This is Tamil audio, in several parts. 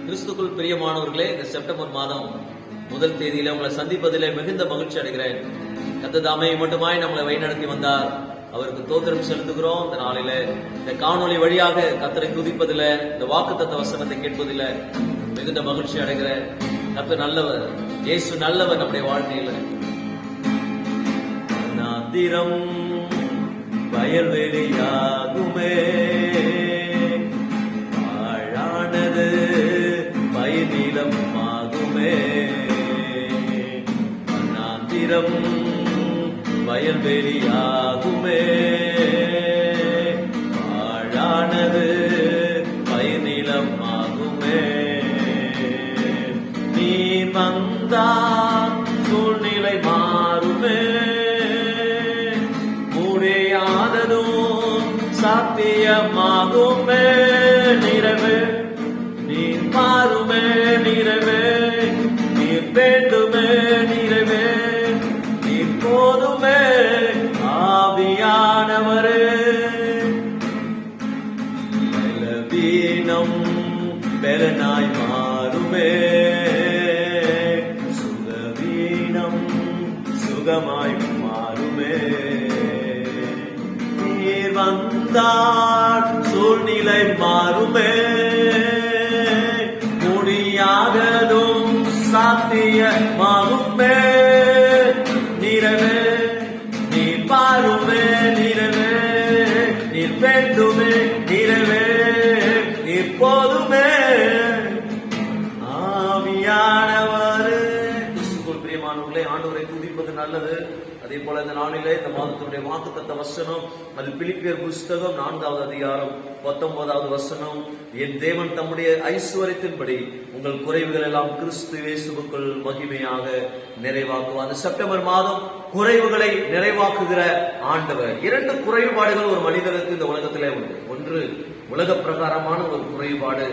கிறிஸ்துக்குள் பிரியமானவர்களே, இந்த செப்டம்பர் மாதம் முதல் தேதியில உங்களை சந்திப்பதிலே மிகுந்த மகிழ்ச்சி அடைகிறேன். கர்த்தர் தாமே மட்டுமாய் நம்மளை வழிநடத்தி வந்தார். அவருக்கு தோத்திரம் செலுத்துகிறோம். இந்த நாளில இந்த காணொலி வழியாக கர்த்தரை துதிப்பதில, இந்த வாக்குத்தத்த வசனத்தை கேட்பதில மிகுந்த மகிழ்ச்சி அடைகிறேன். கர்த்தர் நல்லவர், இயேசு நல்லவர் நம்முடைய வாழ்க்கையில. நாத்திரம் வயல்வெளியாகுமே, ஆழானது பயிர்நிலம் ஆகுமே. நாத்திரம் வயல்வெளியாகுமே, ஆழானது பயிர்நிலம் ஆகுமே. நீ வந்தால் சூழ்நிலை மாறுமே, முடியாததும் சாத்தியமாகுமே. நிறைவே நீர் மாறுமே, நிறைவே நீர் வேண்டுமே, நிறைவே நீர் போதுமே. ஆவியானவரே, பலவீனம் பெலனாய் மாறுமே, சுகவீனம் சுகமாய் மாறுமே. நீர் வந்தால் சூழ்நிலை மாறுமே, முடியாததும் சாத்தியமாகுமே. நிறைவே நீர் பாருமே, நிறைவே நீர் வேண்டுமே, நிறைவே நீர் போதுமே. ஆவியானவரே, கிறிஸ்துவுக்குள் பிரியமானவர்களே, ஆண்டவரை துதிப்பது நல்லது. அதே போல இந்த நாளிலே இந்த மாதத்தினுடைய வாக்குத்தத்த வசனம் அது பிலிப்பியர் புஸ்தகம் 4வது அதிகாரம் 19வது வசனம். என் தேவன் தம்முடைய ஐஸ்வரியத்தின்படி உங்கள் குறைவுகள் எல்லாம் கிறிஸ்து இயேசுவுக்குள் மகிமையாக நிறைவாக்குவார். அந்த செப்டம்பர் மாதம் குறைவுகளை நிறைவாக்குகிற ஆண்டவர். 2 குறைபாடுகள் ஒரு மனிதனுக்கு இந்த உலகத்திலே உண்டு. ஒன்று உலக பிரகாரமான ஒரு குறைபாடு,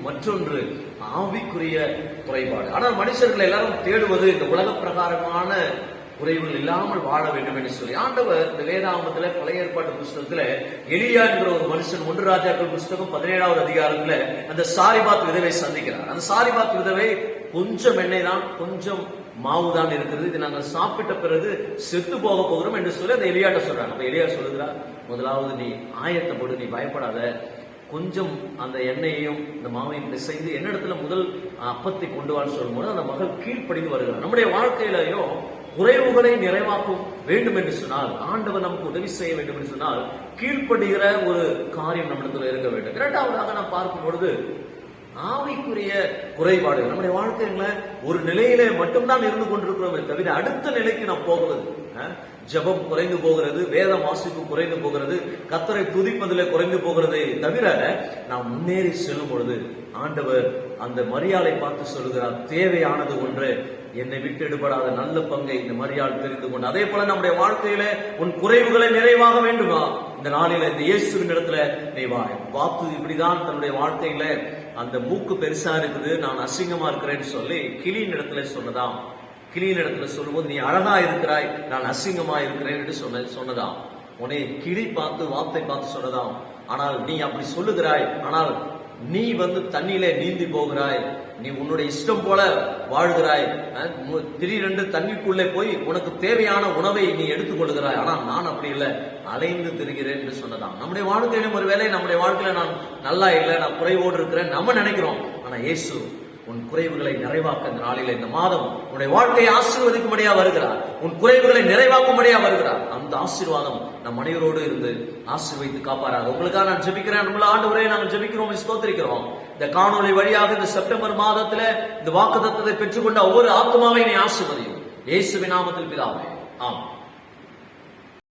மற்றொன்று ஆவிக்குரிய குறைபாடு. ஆனால் மனுஷர்கள் எல்லாரும் தேடுவது இந்த உலக பிரகாரமான குறைவுகள் இல்லாமல் வாழ வேண்டும் என்று சொல்லி ஆண்டவர் இந்த வேதாகமத்துல பழைய ஏற்பாட்டு புஸ்தகத்துல எலியா என்கிற ஒரு மனுஷன் 1 ராஜாக்கள் புஸ்தகம் 17வது அதிகாரத்துல அந்த சாரிபாத் விதவை சந்திக்கிறார். அந்த சாரிபாத் விதவை கொஞ்சம் எண்ணெய் தான், கொஞ்சம் மாவு தான் இருக்கிறது, இது நாங்கள் சாப்பிட்ட பிறகு செத்து போக போகிறோம் என்று சொல்லி அந்த எலியாட்ட சொல்றாங்க. அப்ப எலியா சொல்லுகிறார், முதலாவது நீ ஆயத்தப்படு, நீ பயப்படாத, கொஞ்சம் அந்த எண்ணெயையும் இந்த மாவையும் பிசைந்து என்னிடத்துல முதல் அப்பத்தை கொண்டு வான்னு சொல்லும்போது அந்த மகள் கீழ்ப்படிந்து வருகிறார். நம்முடைய வாழ்க்கையிலையும் குறைவுகளை நிறைவாக்கும் வேண்டும் என்று சொன்னால், ஆண்டவர் நமக்கு உதவி செய்ய வேண்டும் என்று சொன்னால், கீழ்ப்படுகிற ஒரு காரியம் நம்மிடத்தில் இருக்க வேண்டும். இரண்டாவதாக நாம் பார்க்கும் பொழுது ஆவிக்குரிய குறைபாடு. நம்முடைய வாழ்க்கையில ஒரு நிலையிலே மட்டும்தான் இருந்து கொண்டிருக்கிறோமே தவிர அடுத்த நிலைக்கு நாம் போகிறது, ஜெபம் குறைந்து போகிறது, வேதம் வாசிப்பு குறைந்து போகிறது, கர்த்தரை துதிப்பதில் குறைந்து போகிறதை தவிர நாம் முன்னேறி செல்லும் பொழுது ஆண்டவர் அந்த மரியாளை பார்த்து சொல்லுகிறார், தேவையானது ஒன்று, என்னை விட்டு எடுபடாத நல்ல பங்கை இந்த மரியாள் தெரிந்து கொண்டு. அதே போல நம்முடைய வாழ்க்கையில உன் குறைவுகளை நிறைவாக வேண்டுமா, இந்த நாளில இந்த இயேசுவின் இடத்துல நீ வா. வாக்கு இப்படிதான் தன்னுடைய வாழ்க்கையில அந்த மூக்கு பெருசா இருக்குது, நான் அசிங்கமா இருக்கிறேன்னு சொல்லி கிளியின் இடத்துல சொன்னதாம். கிளியின் இடத்துல சொல்லும்போது நீ அழகா இருக்கிறாய், நான் அசிங்கமா இருக்கிறேன் என்று சொன்னதாம். உன்னை கிளி பார்த்து வார்த்தை பார்த்து சொன்னதாம். ஆனால் நீ அப்படி சொல்லுகிறாய், ஆனால் நீ தண்ணியில நீந்தி போகிறாய், நீ உன்னுடைய இஷ்டம் போல வாழ்கிறாய், திடீரென்று தண்ணிக்குள்ளே போய் உனக்கு தேவையான உணவை நீ எடுத்துக் கொள்கிறாய், ஆனால் நான் அப்படி இல்லை, அலைந்து திரிகிறேன் என்று சொன்னதாம். நம்முடைய வாழ்க்கையிலும் ஒருவேளை நம்முடைய வாழ்க்கையில நான் நல்லா இல்லை, நான் குறைவோடு இருக்கிறேன் நம்ம நினைக்கிறோம். ஆனா இயேசு உன் குறைவுகளை நிறைவாக்க இந்த நாளில, இந்த மாதம் உன்னுடைய வாழ்க்கையை ஆசீர்வதிக்கும்படியா வருகிறார், உன் குறைவுகளை நிறைவாக்கும்படியா வருகிறார். அந்த ஆசீர்வாதம் நம் அனைவரோடு இருந்து ஆசீர்வதித்து காப்பாராக. உங்களுக்காக நான் ஜெபிக்கிறேன். நம்மள ஆண்டவரே நாங்கள் ஜெபிக்கிறோம், ஸ்தோத்திரிக்கிறோம். இந்த காணொலி வழியாக இந்த செப்டம்பர் மாதத்துல இந்த வாக்குத்தத்தத்தை பெற்றுக்கொண்ட ஒவ்வொரு ஆத்துமாவை நீ ஆசீர்வதியும். இயேசுவின் நாமத்தில் பிதாவே, ஆமென்.